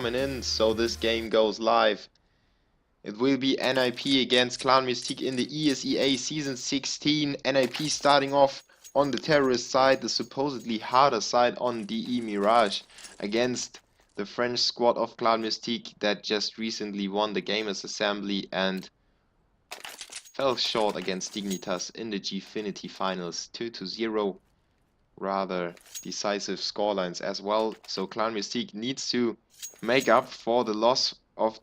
coming in, so this game goes live. It will be NiP against Clan-Mystik in the ESEA Season 16. NiP starting off on the terrorist side, the supposedly harder side on DE Mirage, against the French squad of Clan-Mystik that just recently won the Gamers Assembly and fell short against Dignitas in the Gfinity finals 2-0. Rather decisive scorelines as well. So Clan-Mystik needs to make up for the loss of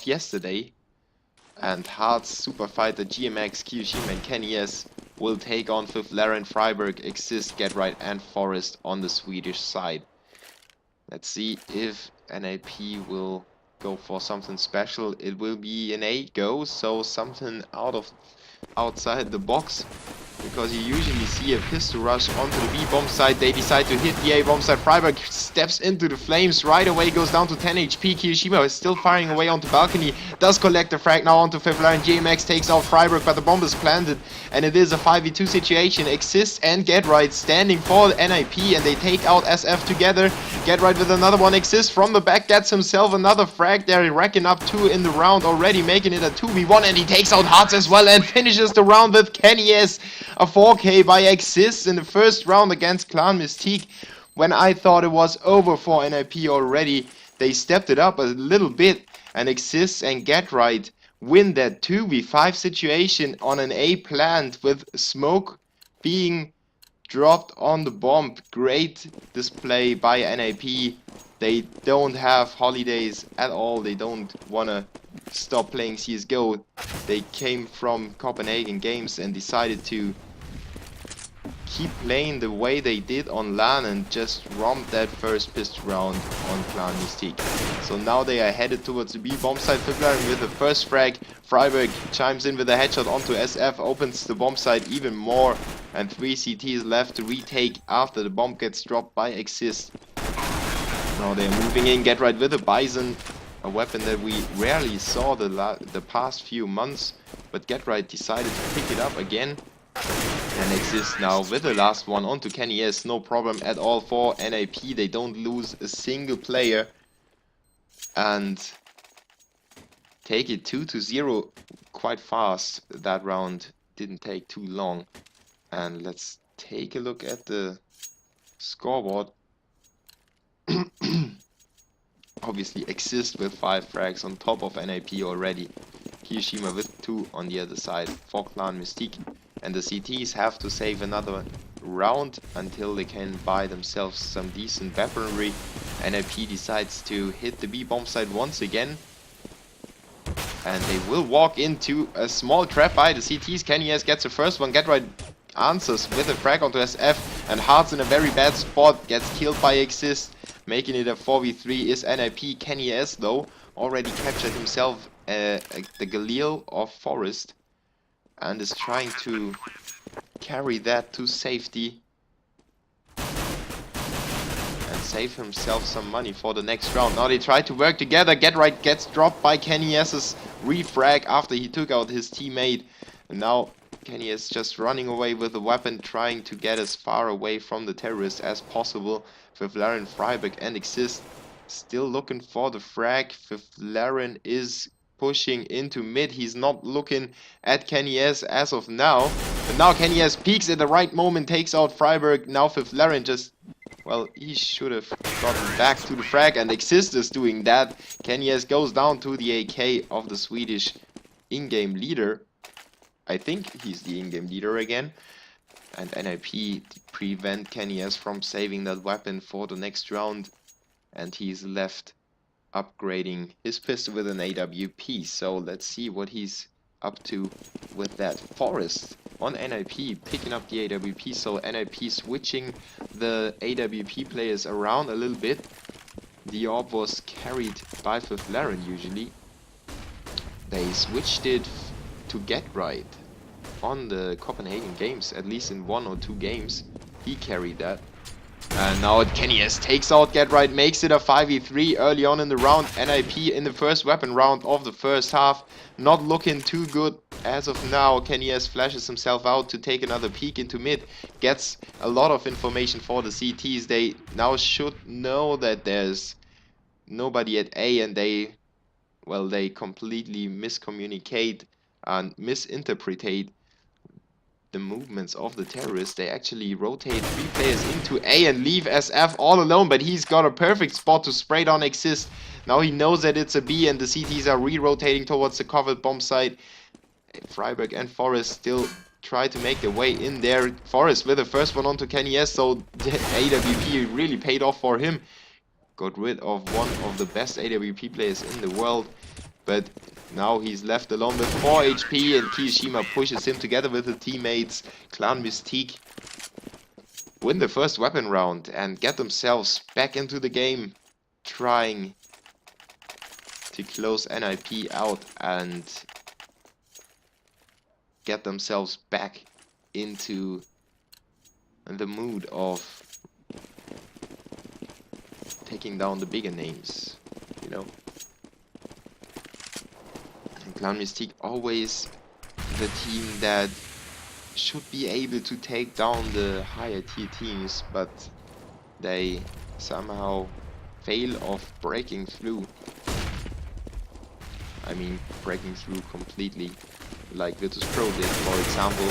yesterday. And Hearts, Super Fighter, GMX, Kyoshima and Kenny S will take on Fifth Laren, Freiburg, Exist, Get Right and Forest on the Swedish side. Let's see if NiP will go for something special. It will be an A go, so something outside the box. Because you usually see a pistol rush onto the B-bomb side. They decide to hit the A-bomb side. Freiburg steps into the flames. Right away goes down to 10 HP. Kyoshima is still firing away onto balcony. Does collect the frag now onto Fifth Laren. GMX takes out Freiburg, but the bomb is planted. And it is a 5v2 situation. Exist and Get Right standing for NiP. And they take out SF together. Get Right with another one. Exist from the back. Gets himself another frag. They're racking up 2 in the round already. Making it a 2v1. And he takes out Hearts as well. And finishes the round with Kenny S. A 4K by Exist in the first round against Clan-Mystik. When I thought it was over for NiP already, they stepped it up a little bit, and Exist and Get Right win that 2v5 situation on an A plant with smoke being dropped on the bomb. Great display by NiP. They don't have holidays at all. They don't want to stop playing CSGO. They came from Copenhagen Games and decided to keep playing the way they did on LAN and just romped that first pistol round on Clan-Mystik. So now they are headed towards the B-bomb side. Fifth Laren with the first frag. Freiburg chimes in with a headshot onto SF, opens the bomb side even more, and 3 CTs left to retake after the bomb gets dropped by Exist. Now they're moving in. Get Right with a Bison, a weapon that we rarely saw the past few months, but Get Right decided to pick it up again. And Exist now with the last one onto Kenny S. No problem at all for NiP. They don't lose a single player and take it 2-0 quite fast. That round didn't take too long. And let's take a look at the scoreboard. Obviously Exist with 5 frags on top of NiP already. Kyoshima with 2 on the other side for Clan-Mystik. And the CTs have to save another round until they can buy themselves some decent weaponry. NiP decides to hit the B-bomb side once again. And they will walk into a small trap by the CTs. Kenny S gets the first one. Get Right answers with a frag onto SF. And Hearts in a very bad spot. Gets killed by Exist. Making it a 4v3 is NiP. Kenny S though already captured himself the Galil of Forest. And is trying to carry that to safety and save himself some money for the next round. Now they try to work together. Get Right gets dropped by Kenny S's refrag after he took out his teammate. And now Kenny is just running away with the weapon, trying to get as far away from the terrorists as possible. Fifth Laren, Freiburg and Exist still looking for the frag. Fifth Laren is pushing into mid. He's not looking at Kenny S as of now. But now Kenny S peeks at the right moment, takes out Freiburg. Now Fifth Laren just, well, he should have gotten back to the frag, and Exist is doing that. Kenny S goes down to the AK of the Swedish in-game leader. I think he's the in-game leader again. And NiP prevent Kenny S from saving that weapon for the next round. And he's left upgrading his pistol with an AWP. So let's see what he's up to with that. Forest on NiP picking up the AWP. So NiP switching the AWP players around a little bit. The orb was carried by Fifth Laren usually. They switched it to Get Right on the Copenhagen Games, at least in 1 or 2 games. He carried that. And now Kenny S takes out Get Right, makes it a 5v3 early on in the round. NiP in the first weapon round of the first half. Not looking too good as of now. Kenny S flashes himself out to take another peek into mid. Gets a lot of information for the CTs. They now should know that there's nobody at A, and they, well, they completely miscommunicate and misinterpret the movements of the terrorists. They actually rotate 3 players into A and leave SF all alone, but he's got a perfect spot to spray down Exist. Now he knows that it's a B and the CTs are re-rotating towards the covered bomb site. Freiburg and Forest still try to make their way in there. Forest with the first one onto Kenny S, so the AWP really paid off for him. Got rid of one of the best AWP players in the world, but now he's left alone with 4 HP, and Kiyashima pushes him together with the teammates. Clan-Mystik win the first weapon round and get themselves back into the game, trying to close NiP out and get themselves back into the mood of taking down the bigger names, you know. And Clan-Mystik always the team that should be able to take down the higher tier teams, but they somehow fail of breaking through. I mean, breaking through completely, like Virtus Pro did, for example.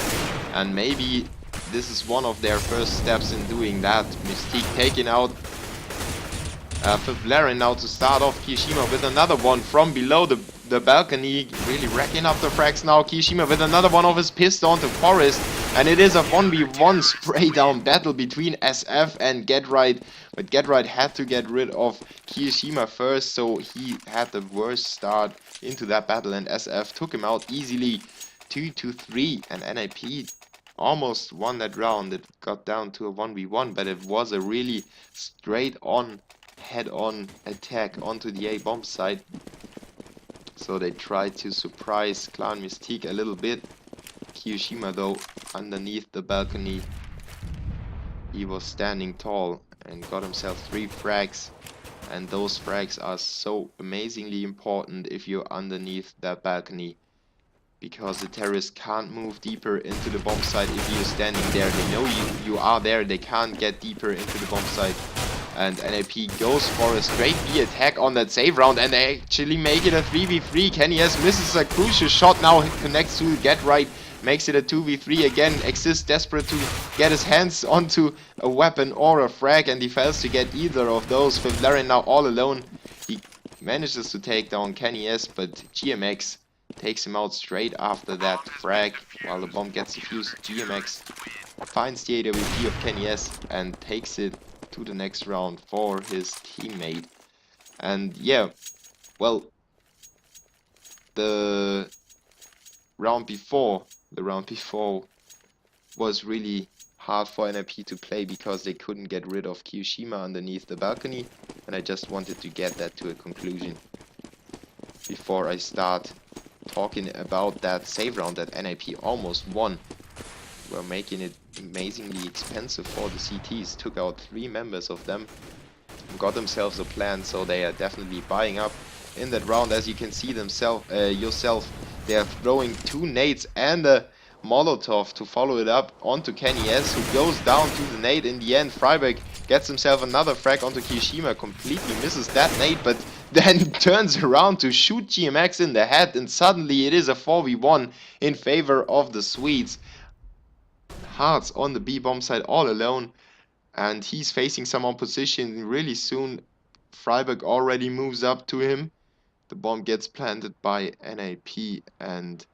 And maybe this is one of their first steps in doing that. Mystique taking out Fiflaren now to start off. Kiyashima with another one from below the balcony, really racking up the frags now. Kiyashima with another one of his pistol onto Forest, and it is a 1v1 spray down battle between SF and GetRight, but GetRight had to get rid of Kiyashima first, so he had the worst start into that battle, and SF took him out easily, 2-3, and NiP almost won that round. It got down to a 1v1, but it was a really straight on, head-on attack onto the A bomb site. So they tried to surprise Clan-Mystik a little bit. Kiyashima though, underneath the balcony, he was standing tall and got himself 3 frags. And those frags are so amazingly important if you're underneath that balcony, because the terrorists can't move deeper into the bomb site if you're standing there. They know you are there, they can't get deeper into the bomb site. And NiP goes for a straight B attack on that save round, and they actually make it a 3v3. Kenny S misses a crucial shot, now connects to GetRight, makes it a 2v3 again. Exist desperate to get his hands onto a weapon or a frag, and he fails to get either of those. Fiflaren now all alone. He manages to take down Kenny S, but GMX takes him out straight after that frag. While the bomb gets defused, GMX finds the AWP of Kenny S and takes it to the next round for his teammate. And yeah, well, the round before was really hard for NiP to play because they couldn't get rid of Kiyashima underneath the balcony, and I just wanted to get that to a conclusion before I start talking about that save round that NiP almost won. We're making it amazingly expensive for the CTs. Took out 3 members of them, got themselves a plan, so they are definitely buying up in that round. As you can see yourself, they are throwing 2 nades and a Molotov to follow it up onto Kenny S, who goes down to the nade in the end. Freiburg gets himself another frag onto Kiyashima, completely misses that nade, but then turns around to shoot GMX in the head, and suddenly it is a 4v1 in favor of the Swedes. Hearts on the B bomb site all alone, and he's facing some opposition really soon. Freiburg already moves up to him. The bomb gets planted by NiP, and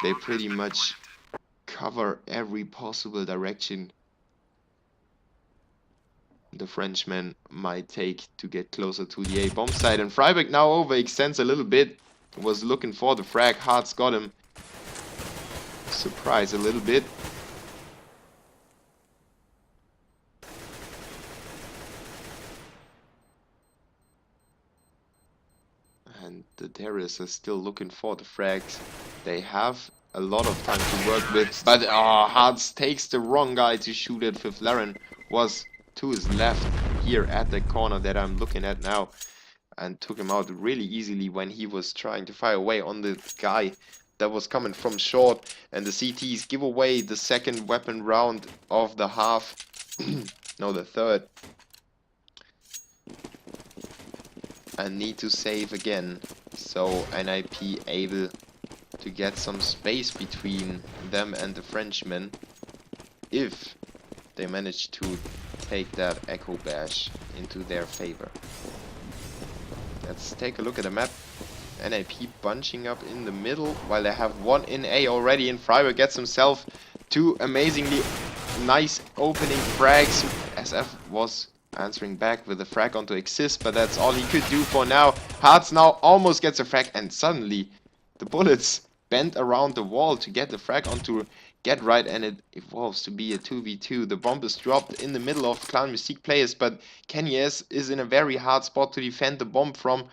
they pretty much cover every possible direction the Frenchman might take to get closer to the A bomb site. And Freiburg now overextends a little bit, was looking for the frag. Hearts got him. Surprise a little bit. And the terrorists are still looking for the frags. They have a lot of time to work with, but Hearts takes the wrong guy to shoot at. Fiflaren was to his left here at the corner that I'm looking at now, and took him out really easily when he was trying to fire away on the guy that was coming from short. And the CTs give away the second weapon round of the half. No, the third. and need to save again. So NiP able to get some space between them and the Frenchmen if they manage to take that Echo Bash into their favor. Let's take a look at the map. NiP bunching up in the middle while they have one in A already, and Freiburg gets himself two amazingly nice opening frags. SF was answering back with a frag onto Exist, but that's all he could do for now. Hartz now almost gets a frag, and suddenly the bullets bent around the wall to get the frag onto Get Right, and it evolves to be a 2v2. The bomb is dropped in the middle of Clan-Mystik players, but Kenny S is in a very hard spot to defend the bomb from.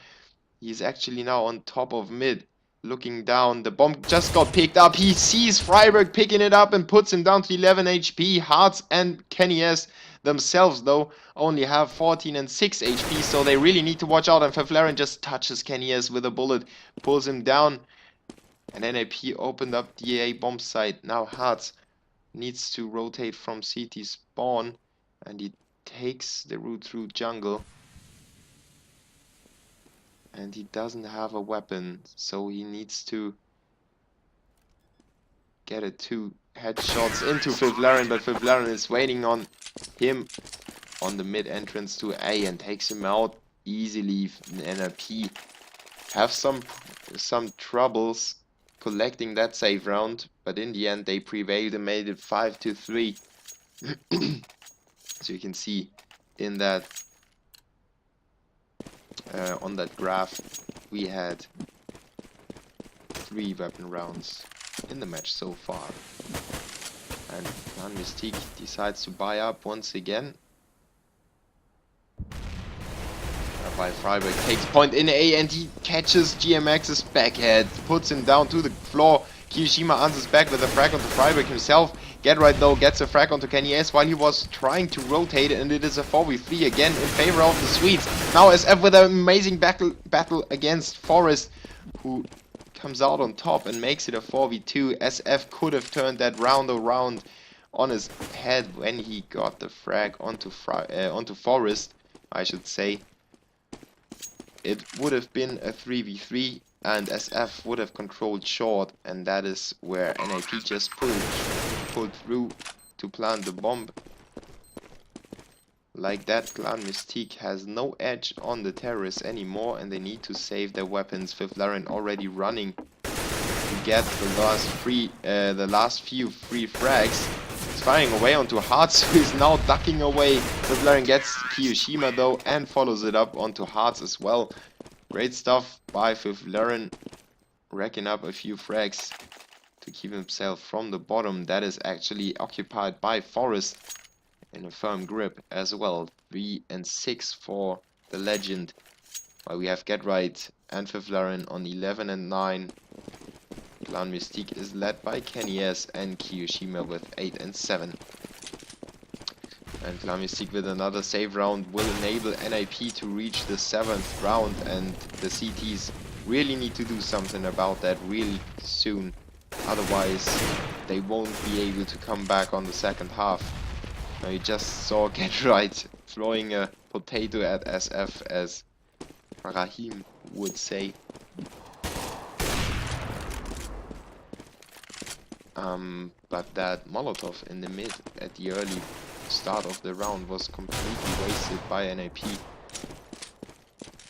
He's actually now on top of mid, looking down. The bomb just got picked up. He sees Freiburg picking it up and puts him down to 11 HP. Hartz and Kenny S themselves, though, only have 14 and 6 HP, so they really need to watch out. And Feflaren just touches Kenny S with a bullet, pulls him down. And NiP opened up the A bomb site. Now Hartz needs to rotate from CT spawn, and he takes the route through jungle. And he doesn't have a weapon, so he needs to get it 2 headshots into Feflaren, but Feflaren is waiting on him on the mid entrance to A and takes him out easily. NiP have some troubles collecting that save round, but in the end they prevailed and made it 5-3. So you can see in that on that graph we had 3 weapon rounds in the match so far, and Clan-Mystik decides to buy up once again. By Freiburg takes point in A and he catches GMX's backhead, puts him down to the floor. Kiyoshima answers back with a frag onto Freiburg himself. Get Right, though, gets a frag onto Kenny S while he was trying to rotate, and it is a 4v3 again in favor of the Swedes. Now SF with an amazing battle against Forest, who comes out on top and makes it a 4v2. SF could have turned that round around on his head when he got the frag onto Forest, I should say. It would have been a 3v3 and SF would have controlled short, and that is where NiP just pulled through to plant the bomb. Like that, Clan-Mystik has no edge on the terrorists anymore, and they need to save their weapons. Feflaren already running to get the last few free frags. He's firing away onto Hartz, who is now ducking away. Feflaren gets Kiyoshima though and follows it up onto Hartz as well. Great stuff by Feflaren, racking up a few frags to keep himself from the bottom. That is actually occupied by Forest in a firm grip as well. 3 and 6 for the legend, while we have Get Right and Feflaren on 11 and 9. Clan-Mystik is led by Kenny S and Kiyoshima with 8 and 7. And Clan-Mystik with another save round will enable NiP to reach the 7th round, and the CTs really need to do something about that really soon. Otherwise, they won't be able to come back on the second half. Now you just saw Get Right throwing a potato at SF, as Rahim would say. But that Molotov in the mid at the early start of the round was completely wasted by NiP.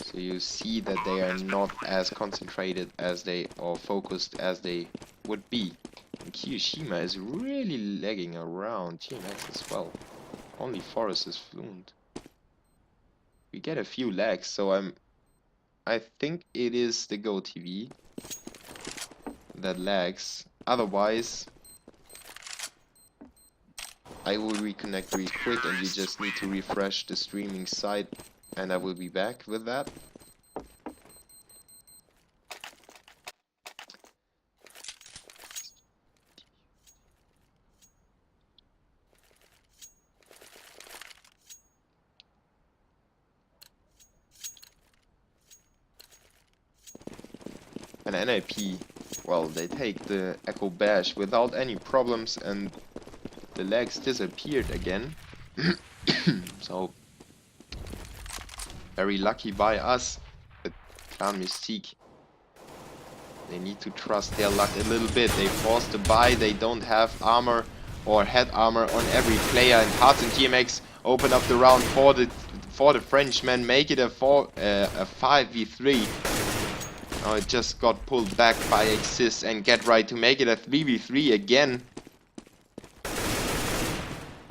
So you see that they are not as concentrated as they, or focused as they would be. And Kiyoshima is really lagging around. GMX as well. Only Forest is fluent. We get a few lags, so I think it is the Go TV that lags. Otherwise, I will reconnect really quick, and you just need to refresh the streaming site, and I will be back with that. And NiP, well, they take the Echo Bash without any problems, and the legs disappeared again. So very lucky by us. Clan-Mystik, they need to trust their luck a little bit. They forced a buy, they don't have armor or head armor on every player, and Hearts and GMX open up the round for the Frenchmen, make it a 5v3. Oh, it just got pulled back by Exist and Get Right to make it a 3v3 again.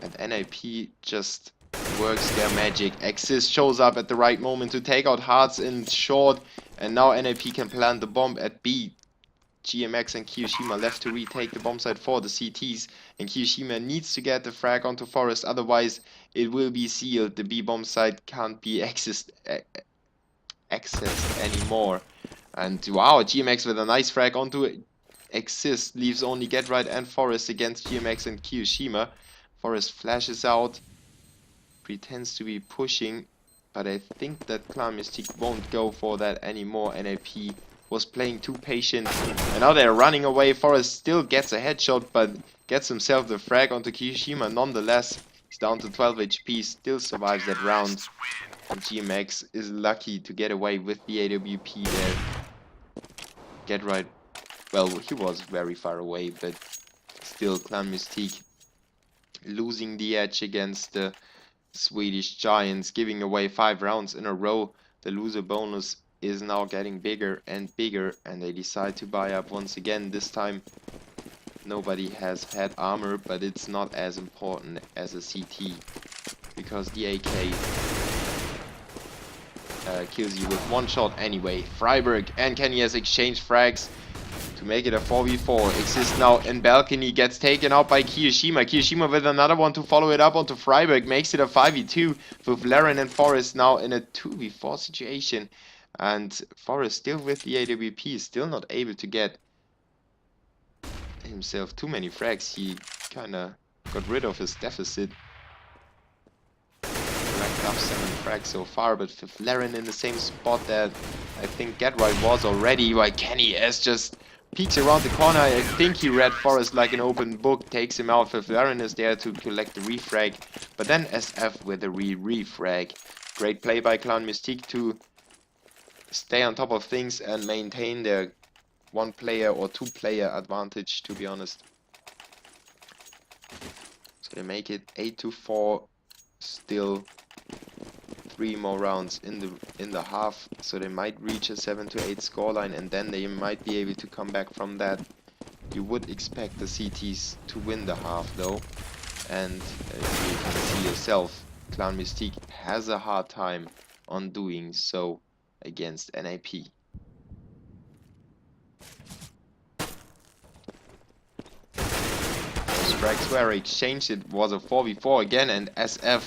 And NiP just works their magic. Exist shows up at the right moment to take out Hearts in short, and now NiP can plant the bomb at B. GMX and Kiyoshima left to retake the bomb site for the CTs, and Kiyoshima needs to get the frag onto Forest, otherwise it will be sealed. The B bomb site can't be accessed anymore. And wow, GMX with a nice frag onto it. Exist leaves only Get Right and Forest against GMX and Kiyoshima. Forest flashes out, pretends to be pushing, but I think that Clan-Mystik won't go for that anymore. NiP was playing too patient, and now they're running away. Forest still gets a headshot, but gets himself the frag onto Kiyoshima nonetheless. He's down to 12 HP, still survives that round. And GMX is lucky to get away with the AWP there. Get Right, well, he was very far away, but still Clan-Mystik losing the edge against the Swedish Giants, giving away 5 rounds in a row. The loser bonus is now getting bigger and bigger, and they decide to buy up once again. This time nobody has head armor, but it's not as important as a CT, because the AK kills you with one shot anyway. Freiburg and Kenny has exchanged frags to make it a 4v4. Exist now in balcony, gets taken out by Kiyoshima. Kiyoshima with another one to follow it up onto Freiburg, makes it a 5v2 with Laren and Forest now in a 2v4 situation. And Forest still with the AWP, still not able to get himself too many frags. He kinda got rid of his deficit. Racked up 7 frags so far, but with Laren in the same spot that I think Get Right was already, while Kenny S just peeks around the corner. I think he read Forest like an open book, takes him out. With Laren is there to collect the refrag, but then SF with a refrag. Great play by Clan-Mystik to stay on top of things and maintain their 1-player or 2-player advantage, to be honest. So they make it 8-4, still 3 more rounds in the half, so they might reach a 7-8 scoreline, and then they might be able to come back from that. You would expect the CTs to win the half though, and as you can see yourself, Clan-Mystik has a hard time on doing so against NiP. Frags were exchanged. It was a 4v4 again, and SF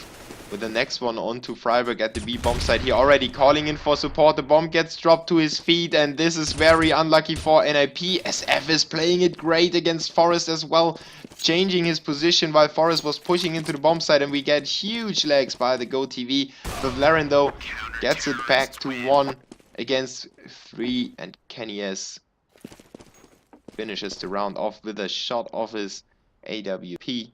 with the next one onto Freiburg at the B bomb site. He already calling in for support. The bomb gets dropped to his feet, and this is very unlucky for NiP. SF is playing it great against Forest as well, changing his position while Forest was pushing into the bomb site, and we get huge legs by the GoTV. With Laren though, gets it back to 1 against 3, and Kenny S finishes the round off with a shot of his AWP.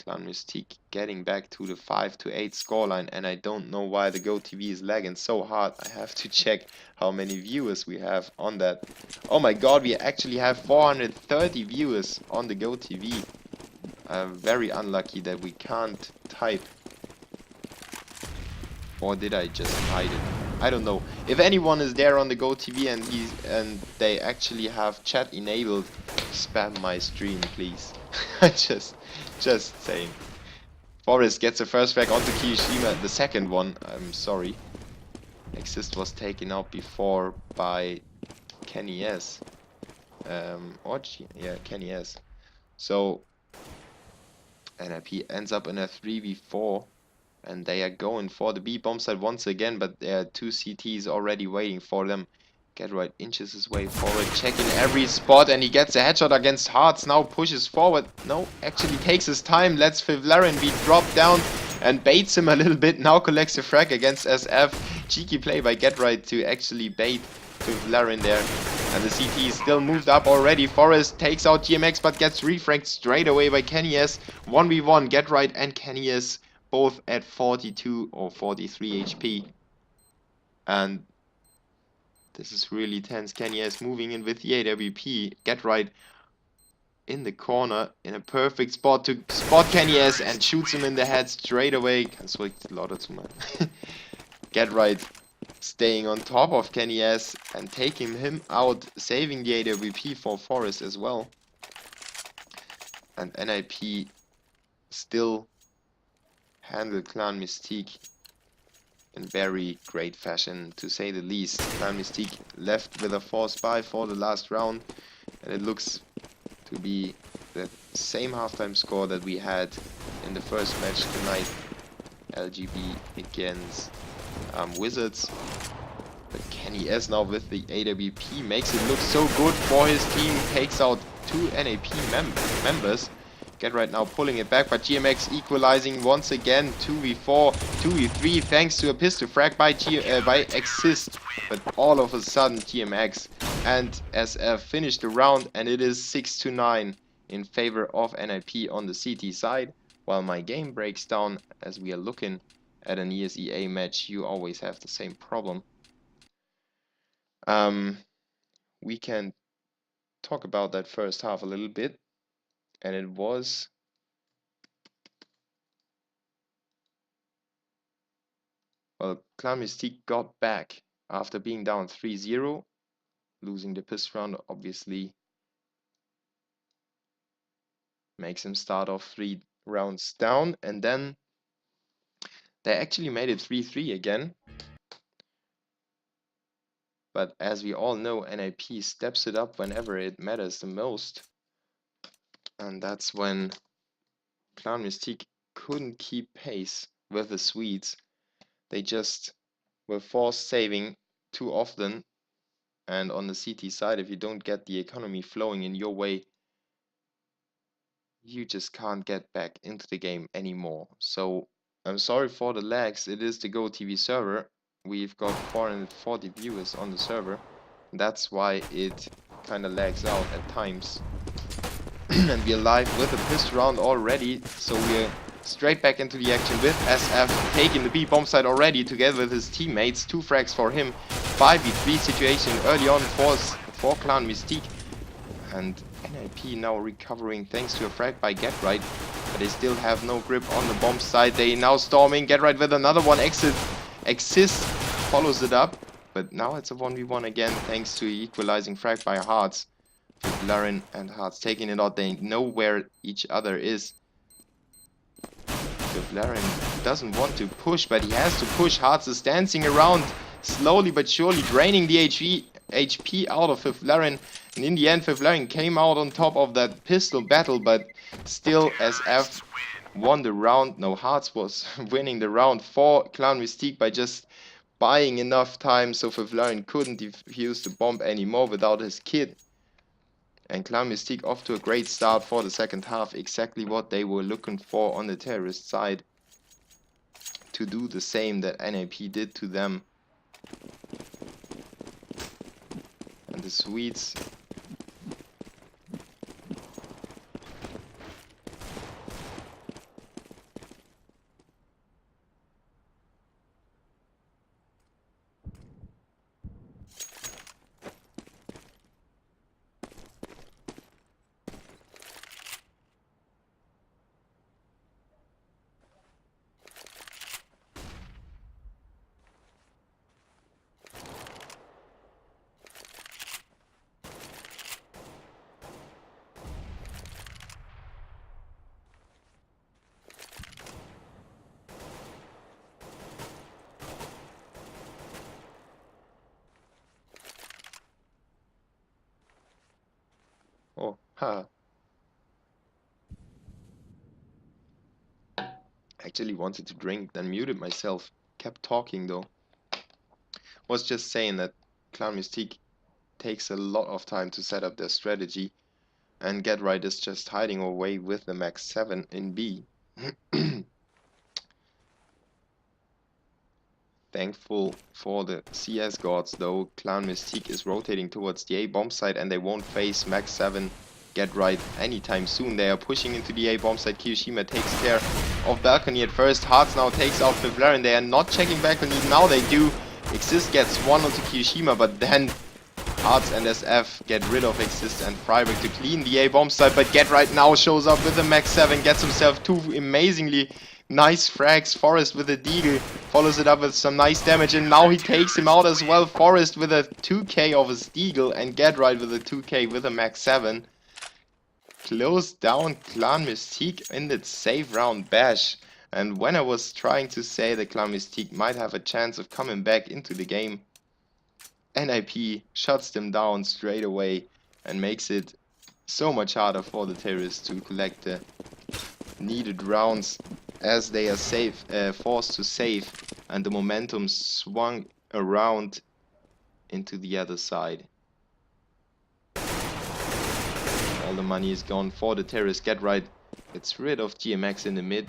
Clan-Mystik getting back to the 5-8 scoreline, and I don't know why the GoTV is lagging so hard. I have to check how many viewers we have on that. Oh my god, we actually have 430 viewers on the GoTV. Very unlucky that we can't type. Or did I just hide it? I don't know. If anyone is there on the GoTV and they actually have chat enabled, spam my stream, please. just saying. Forest gets the first frag onto Kiyoshima, the second one. I'm sorry. Exist was taken out before by Kenny S. Kenny S. So NiP ends up in a 3v4. And they are going for the B bomb site once again, but there are 2 CTs already waiting for them. Get Right inches his way forward, checking every spot, and he gets a headshot against Hearts. Now pushes forward. No, actually takes his time. Lets Laren be dropped down and baits him a little bit. Now collects a frag against SF. Cheeky play by Get Right to actually bait Laren there. And the CT is still moved up already. Forest takes out GMX, but gets refragged straight away by Kenny S. 1v1, Get Right and Kenny S both at 42 or 43 HP. And this is really tense. Kenny-S moving in with the AWP. Get right in the corner in a perfect spot to spot Kenny-S and shoots him in the head straight away. Ganz ruhig, lauter zu machen. Get right staying on top of Kenny-S and taking him out, saving the AWP for Forest as well. And NiP still handled Clan-Mystik in very great fashion, to say the least. Clan-Mystik left with a 4-spy for the last round, and it looks to be the same halftime score that we had in the first match tonight, LGB against Wizards. But Kenny-S now with the AWP makes it look so good for his team, takes out 2 NiP members. Get right now pulling it back, but GMX equalizing once again, 2v4, 2v3, thanks to a pistol frag by Exist. But all of a sudden GMX and SF finished the round, and it is 6-9 in favor of NiP on the CT side. While my game breaks down as we are looking at an ESEA match, you always have the same problem. We can talk about that first half a little bit, and it was well, Clan-Mystik got back after being down 3-0, losing the pistol round obviously makes him start off 3 rounds down, and then they actually made it 3-3 again. But as we all know, NiP steps it up whenever it matters the most. And that's when Clan-Mystik couldn't keep pace with the Swedes. They just were forced saving too often. And on the CT side, if you don't get the economy flowing in your way, you just can't get back into the game anymore. So I'm sorry for the lags. It is the GoTV server. We've got 440 viewers on the server. That's why it kind of lags out at times. And we're live with a pistol round already, so we're straight back into the action with SF taking the B bomb site already together with his teammates. 2 frags for him. 5v3 situation early on for Clan-Mystik. And NiP now recovering thanks to a frag by Get Right, but they still have no grip on the bomb site. They now storming. Get Right with another one. Exist follows it up, but now it's a 1v1 again thanks to equalizing frag by Hearts. Larin and Hearts taking it out. They know where each other is. Larin doesn't want to push, but he has to push. Hearts is dancing around, slowly but surely draining the HP out of Larin. And in the end, Larin came out on top of that pistol battle, but still SF won the round. No, Hearts was winning the round for Clan-Mystik by just buying enough time so Larin couldn't defuse the bomb anymore without his kit. And Clan-Mystik off to a great start for the second half, exactly what they were looking for on the terrorist side, to do the same that NiP did to them. And the Swedes actually wanted to drink, then muted myself. Kept talking though. Was just saying that Clan-Mystik takes a lot of time to set up their strategy, and Get Right is just hiding away with the max 7 in B. Thankful for the CS gods though, Clan-Mystik is rotating towards the A bomb site, and they won't face max 7 Get Right anytime soon. They are pushing into the A bomb site. Kiyoshima takes care of balcony at first. Hearts now takes out Larin. They are not checking balcony. Now they do. Exist gets one onto Kirishima, but then Arts and SF get rid of Exist and Freiburg to clean the A bomb site, but Get Right now shows up with a Max 7, gets himself 2 amazingly nice frags. Forest with a Deagle follows it up with some nice damage, and now he takes him out as well. Forest with a 2k of his Deagle and Get Right with a 2k with a Max 7. Closed down Clan-Mystik in that save round bash. And when I was trying to say that Clan-Mystik might have a chance of coming back into the game, NiP shuts them down straight away and makes it so much harder for the terrorists to collect the needed rounds, as they are forced to save, and the momentum swung around into the other side. All the money is gone for the terrorists. Get Right gets rid of GMX in the mid,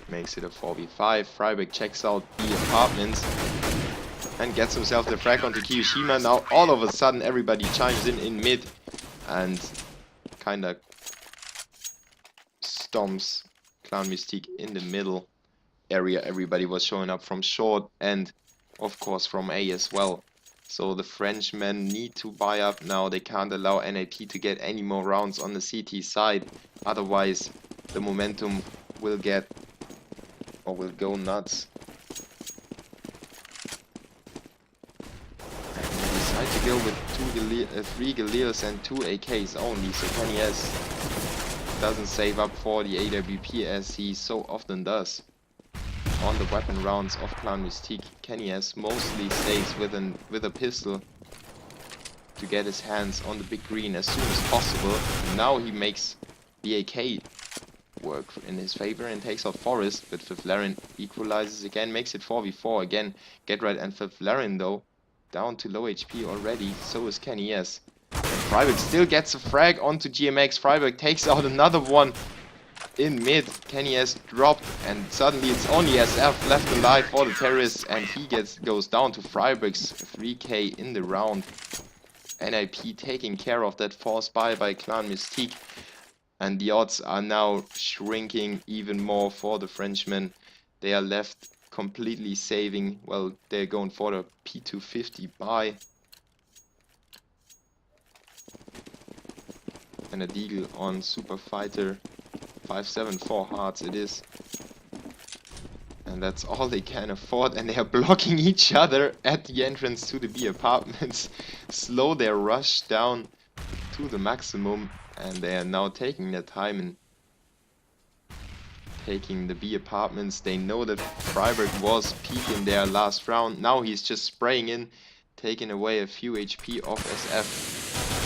makes it a 4v5. Freiburg checks out the apartments and gets himself the frag onto Kirishima. Now all of a sudden everybody chimes in mid and kinda stomps Clan-Mystik in the middle area. Everybody was showing up from short and of course from A as well. So the Frenchmen need to buy up now. They can't allow NiP to get any more rounds on the CT side. Otherwise the momentum will go nuts. To go with 3 Galeers and 2 AKs only, so Kenny S doesn't save up for the AWP as he so often does. On the weapon rounds of Clan-Mystik, Kenny S mostly stays with a pistol to get his hands on the big green as soon as possible. Now he makes the AK work in his favor and takes out Forest, but Fiflaren equalizes again, makes it 4v4 again. Get Right and Fiflaren though down to low HP already, so is Kenny S. And Freiburg still gets a frag onto GMX. Freiburg takes out another one in mid. Kenny S dropped and suddenly it's only SF left alive for the terrorists, and he goes down to Freiburg's 3k in the round. NiP taking care of that force buy by Clan-Mystik, and the odds are now shrinking even more for the Frenchmen. They are left completely saving. Well, they're going for the P250 buy and a Deagle on Super Fighter 574 hearts it is, and that's all they can afford, and they are blocking each other at the entrance to the B apartments. Slow their rush down to the maximum, and they are now taking their time and taking the B apartments. They know that Freiburg was peaking their last round. Now he's just spraying in, taking away a few HP off SF.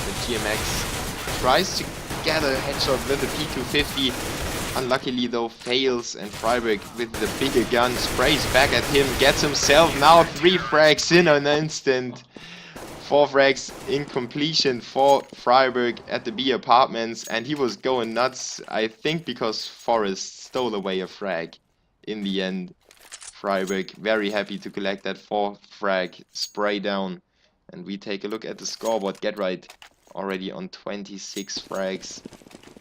The GMX tries to get a headshot with the P250. Unluckily though fails, and Freiburg with the bigger gun sprays back at him, gets himself now 3 frags in an instant. 4 frags in completion for Freiburg at the B apartments, and he was going nuts, I think because Forest stole away a frag in the end. Freiburg very happy to collect that 4th frag spray down, and we take a look at the scoreboard. Get Right already on 26 frags,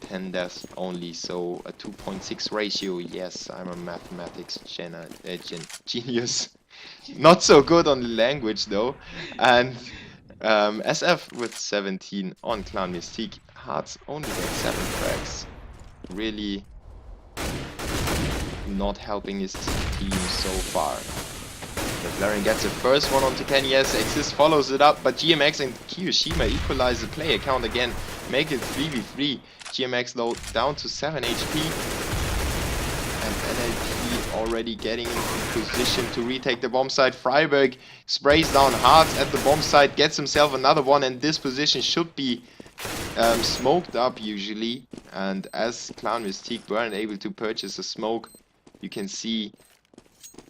10 deaths only, so a 2.6 ratio. Yes, I'm a mathematics genius. Not so good on the language though. And SF with 17 on Clan-Mystik. Hearts only get 7 frags. Really not helping his team so far. Fiflaren gets the first one onto Kenny S. Exist follows it up, but GMX and Kirishima equalize the player count again, make it 3v3. GMX though down to 7 HP. And NiP already getting into position to retake the bomb site. Freiburg sprays down Hearts at the bomb site, gets himself another one, and this position should be smoked up usually. And as Clan-Mystik weren't able to purchase a smoke, you can see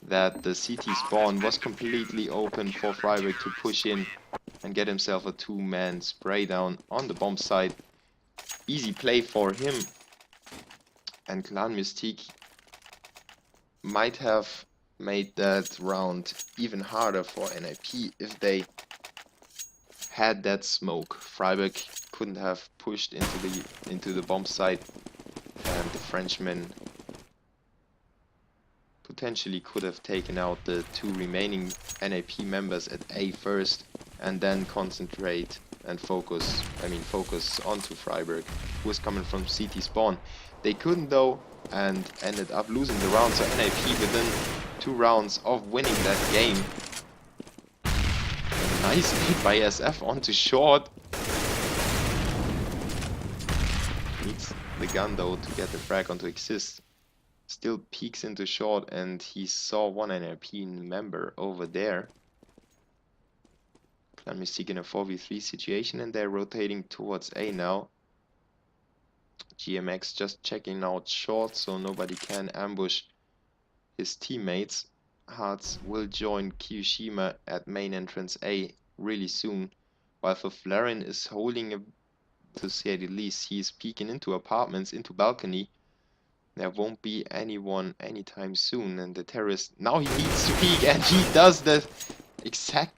that the CT spawn was completely open for Freiburg to push in and get himself a 2-man spray down on the bomb site. Easy play for him. And Clan-Mystik might have made that round even harder for NiP if they had that smoke. Freiburg couldn't have pushed into the bomb site, and the Frenchmen potentially could have taken out the 2 remaining NiP members at A first and then concentrate and focus onto Freiburg, who was coming from CT spawn. They couldn't though, and ended up losing the round, so NiP within 2 rounds of winning that game. A nice bait by SF onto short. Needs the gun though to get the frag onto Exist. Still peeks into short, and he saw one NiP member over there. Clan-Mystik in a 4v3 situation, and they're rotating towards A now. GMX just checking out short so nobody can ambush his teammates. Hearts will join Kiyoshima at main entrance A really soon, while Flarin is holding a, to say the least. He's peeking into apartments, into balcony. There won't be anyone anytime soon, and the terrorist now he needs to peek, and he does the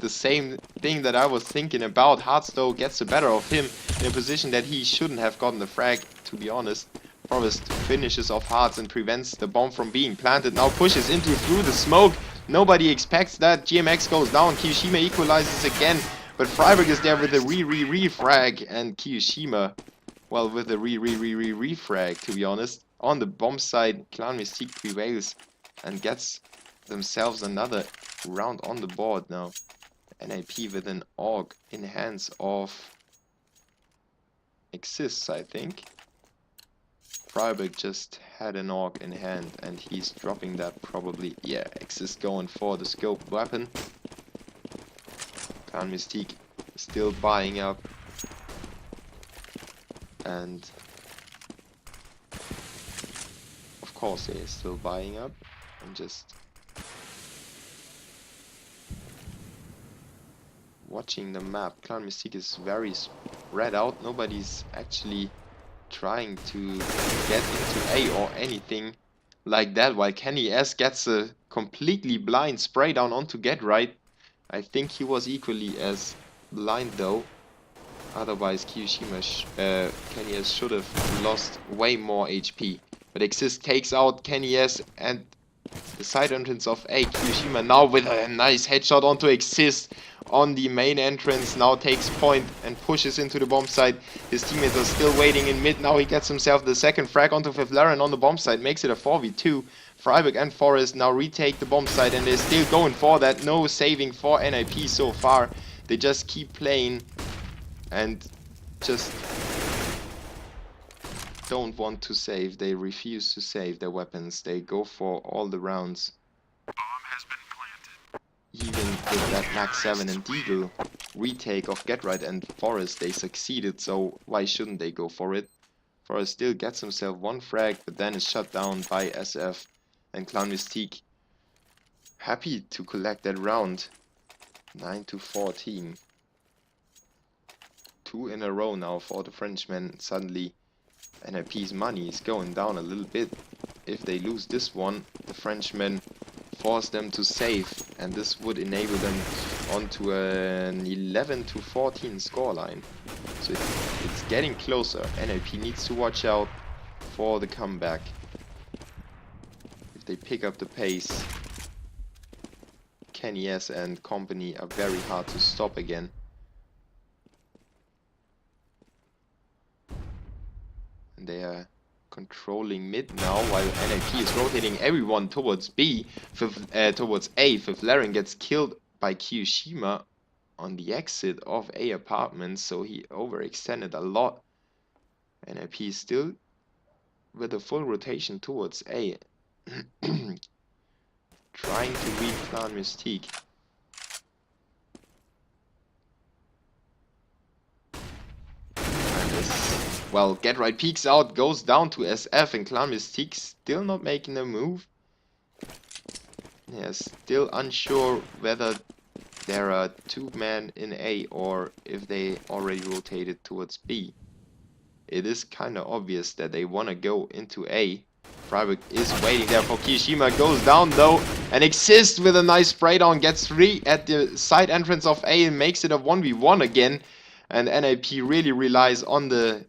same thing that I was thinking about. Hearts though gets the better of him in a position that he shouldn't have gotten the frag, to be honest. Forrest finishes off Hearts and prevents the bomb from being planted. Now pushes into through the smoke. Nobody expects that. GMX goes down. Kiyoshima equalizes again, but Freiburg is there with a re-frag, and Kiyoshima, well, with a re-frag, to be honest. On the bomb side, Clan-Mystik prevails and gets themselves another round on the board now. NiP with an AUG in hands of Exists, I think. Freiburg just had an AUG in hand, and he's dropping that probably. Yeah, Exist going for the scope weapon. Clan-Mystik still buying up. And of course they are still buying up. And just watching the map. Clan-Mystik is very spread out. Nobody's actually trying to get into A or anything like that, while Kenny S gets a completely blind spray down onto Get Right. I think he was equally as blind though. Otherwise Kenny S should have lost way more HP. But Exist takes out Kenny S and the side entrance of A. Kiyoshima now with a nice headshot onto Exist on the main entrance. Now takes point and pushes into the bomb site. His teammates are still waiting in mid. Now he gets himself the second frag onto Flarin on the bomb site. Makes it a 4v2. Freiburg and Forest now retake the bomb site, and they're still going for that. No saving for NiP so far. They just keep playing and just don't want to save. They refuse to save their weapons. They go for all the rounds. Bomb has been planted. Even with that Max 7 and Deagle retake of Get Right and Forest, they succeeded, so why shouldn't they go for it? Forest still gets himself one frag, but then is shut down by SF, and Clan-Mystik happy to collect that round. 9-14. 2 in a row now for the Frenchmen. Suddenly NiP's money is going down a little bit. If they lose this one, the Frenchmen force them to save, and this would enable them onto an 11-14 scoreline. So it's getting closer. NiP needs to watch out for the comeback. If they pick up the pace, Kenny S and company are very hard to stop again. And they are controlling mid now, while NiP is rotating everyone towards B, towards A. Flarin gets killed by Kiyoshima on the exit of A apartment, so he overextended a lot. NiP is still with a full rotation towards A, trying to read Clan-Mystik. Well, Get Right peeks out, goes down to SF, and Clan-Mystik still not making a move. Yeah, still unsure whether there are 2 men in A or if they already rotated towards B. It is kind of obvious that they want to go into A. Freiburg is waiting there for Kiyoshima, goes down though, and Exist with a nice spray down, gets 3 at the side entrance of A and makes it a 1v1 again. And NiP really relies on the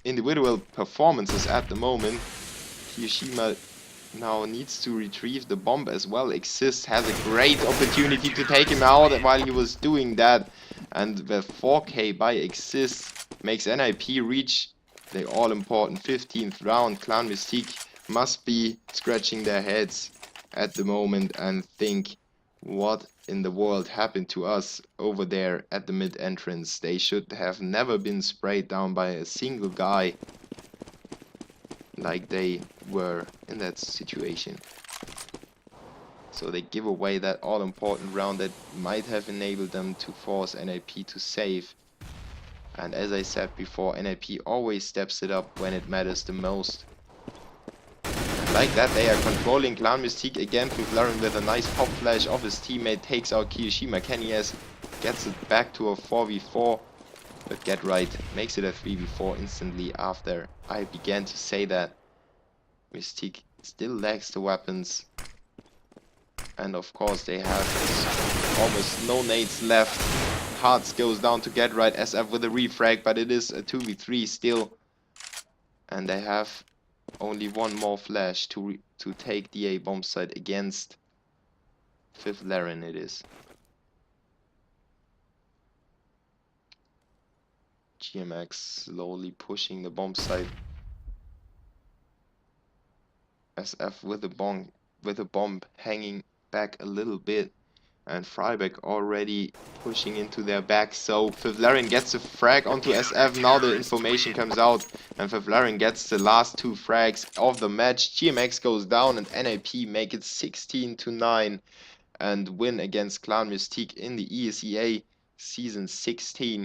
individual performances at the moment. Kiyoshima now needs to retrieve the bomb as well. ESEA has a great opportunity to take him out while he was doing that. And the 4K by ESEA makes NiP reach the all-important 15th round. Clan-Mystik must be scratching their heads at the moment and think, what in the world happened to us over there at the mid entrance? They should have never been sprayed down by a single guy like they were in that situation. So they give away that all-important round that might have enabled them to force NiP to save. And as I said before, NiP always steps it up when it matters the most. And like that, they are controlling Clan-Mystik again. Fiflaren with a nice pop flash of his teammate takes out Kirishima. Kenny's gets it back to a 4v4. But Get Right makes it a 3v4 instantly after I began to say that. Mystik still lacks the weapons. And of course they have almost no nades left. Hearts goes down to Get Right. SF with a refrag, but it is a 2v3 still. And they have only one more flash to take the A bomb site against Fiflaren it is. GMX slowly pushing the bomb site. SF with a bomb hanging back a little bit. And Freiberg already pushing into their back. So Fiflaren gets a frag onto SF. Now the information comes out. And Fiflaren gets the last 2 frags of the match. GMX goes down and NiP make it 16-9. And win against Clan-Mystik in the ESEA Season 16.